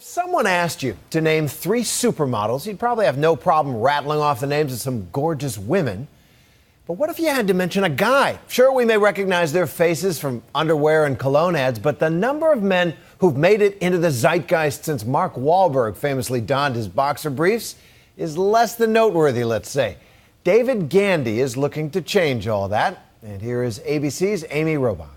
If someone asked you to name 3 supermodels, you'd probably have no problem rattling off the names of some gorgeous women. But what if you had to mention a guy? Sure, we may recognize their faces from underwear and cologne ads, but the number of men who've made it into the zeitgeist since Mark Wahlberg famously donned his boxer briefs is less than noteworthy, let's say. David Gandy is looking to change all that. And here is ABC's Amy Robach.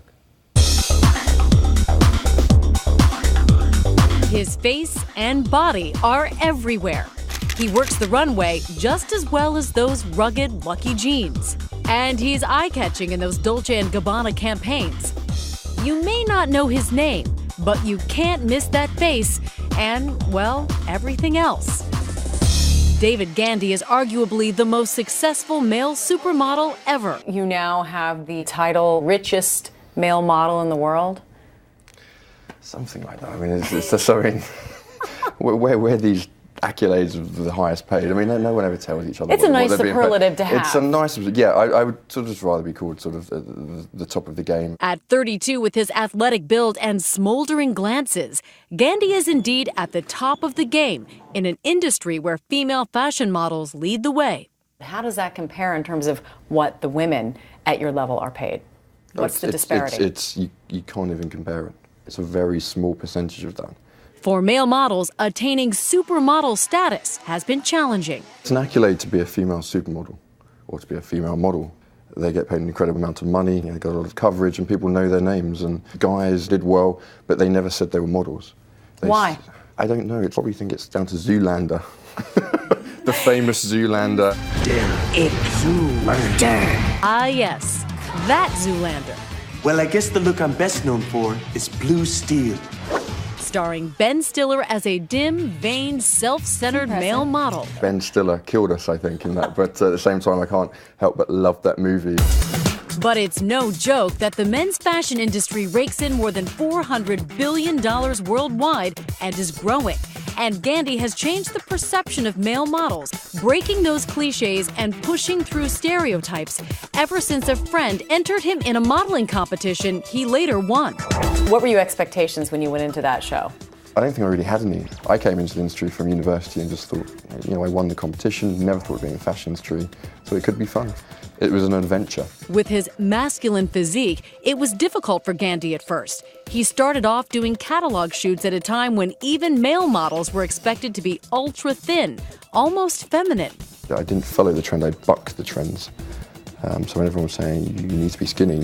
His face and body are everywhere. He works the runway just as well as those rugged, lucky jeans. And he's eye-catching in those Dolce & Gabbana campaigns. You may not know his name, but you can't miss that face and, well, everything else. David Gandy is arguably the most successful male supermodel ever. You now have the title richest male model in the world. Something like that. I mean, it's just, I mean, where these accolades of the highest paid. I mean, no one ever tells each other. It's a nice superlative to have. It's a nice, yeah. I would sort of just rather be called sort of the top of the game. At 32, with his athletic build and smoldering glances, Gandy is indeed at the top of the game in an industry where female fashion models lead the way. How does that compare in terms of what the women at your level are paid? What's the disparity? You can't even compare it. It's a very small percentage of that. For male models, attaining supermodel status has been challenging. It's an accolade to be a female supermodel or to be a female model. They get paid an incredible amount of money, they got a lot of coverage, and people know their names. And guys did well, but they never said they were models. Why? I don't know. It's probably think it's down to Zoolander. The famous Zoolander. It's Zoolander. Ah, yes, that Zoolander. Well, I guess the look I'm best known for is blue steel. Starring Ben Stiller as a dim, vain, self-centered male model. Ben Stiller killed us, I think, in that. But at the same time, I can't help but love that movie. But it's no joke that the men's fashion industry rakes in more than $400 billion worldwide and is growing. And Gandy has changed the perception of male models, breaking those cliches and pushing through stereotypes ever since a friend entered him in a modeling competition he later won. What were your expectations when you went into that show? I don't think I really had any. I came into the industry from university and just thought, I won the competition, never thought of being in the fashion industry, so it could be fun. It was an adventure. With his masculine physique, it was difficult for Gandy at first. He started off doing catalog shoots at a time when even male models were expected to be ultra thin, almost feminine. I didn't follow the trend, I bucked the trends. So when everyone was saying, you need to be skinny,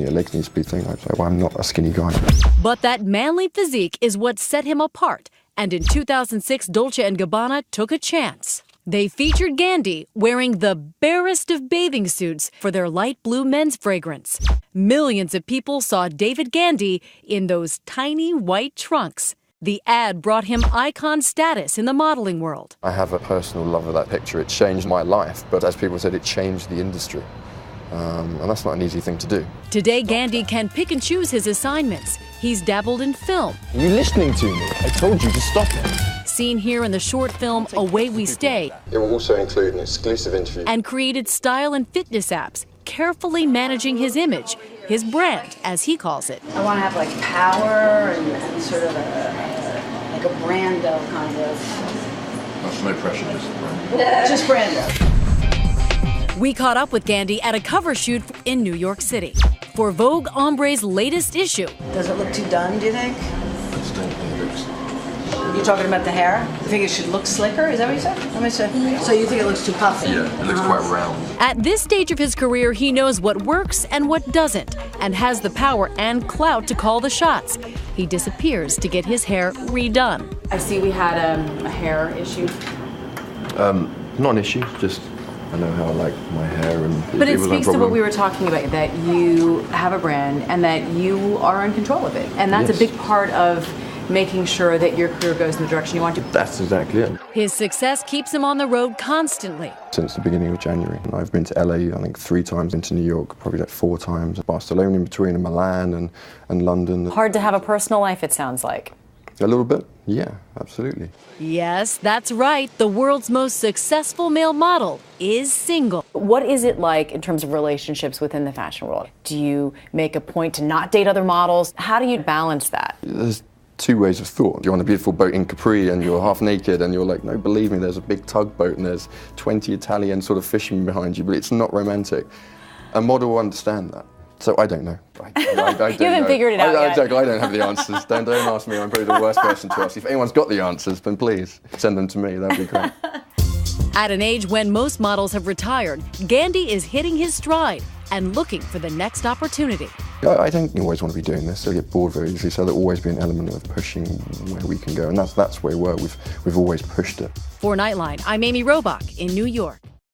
your legs need to be thin, I was like, well, I'm not a skinny guy. But that manly physique is what set him apart. And in 2006, Dolce & Gabbana took a chance. They featured Gandy wearing the barest of bathing suits for their light blue men's fragrance. Millions of people saw David Gandy in those tiny white trunks. The ad brought him icon status in the modeling world. I have a personal love of that picture. It changed my life, but as people said, it changed the industry. And that's not an easy thing to do. Today, Gandy can pick and choose his assignments. He's dabbled in film. Are you listening to me? I told you to stop it. Seen here in the short film Away We Stay. It will also include an exclusive interview. And created style and fitness apps, carefully managing his image, his brand, as he calls it. I want to have like power and sort of like a Brando kind of. That's no pressure, just Brando. Just Brando. We caught up with Gandy at a cover shoot in New York City for Vogue Ombre's latest issue. Does it look too done, do you think? I just don't think it looks. You're talking about the hair? You think it should look slicker? Is that what you said? Let me see. So you think it looks too puffy? Yeah, it looks quite round. At this stage of his career, he knows what works and what doesn't, and has the power and clout to call the shots. He disappears to get his hair redone. I see we had a hair issue. Not an issue, just I know how I like my hair, and but it was speaks no to what we were talking about, that you have a brand and that you are in control of it. And that's a big part of making sure that your career goes in the direction you want to. That's exactly it. His success keeps him on the road constantly. Since the beginning of January. I've been to LA, I think 3 times, into New York, probably like 4 times, Barcelona in between, and Milan and London. Hard to have a personal life, it sounds like. A little bit, yeah, absolutely. Yes, that's right. The world's most successful male model is single. What is it like in terms of relationships within the fashion world? Do you make a point to not date other models? How do you balance that? There's two ways of thought. You're on a beautiful boat in Capri and you're half naked and you're like, no, believe me, there's a big tugboat and there's 20 Italian sort of fishermen behind you, but it's not romantic. A model will understand that. So I don't know. I don't You haven't figured it out yet. I don't have the answers. Don't ask me. I'm probably the worst person to ask. If anyone's got the answers, then please send them to me. That'd be great. At an age when most models have retired, Gandy is hitting his stride and looking for the next opportunity. I don't always want to be doing this. I get bored very easily, so there'll always be an element of pushing where we can go, and that's where we were. We've always pushed it. For Nightline, I'm Amy Robach in New York.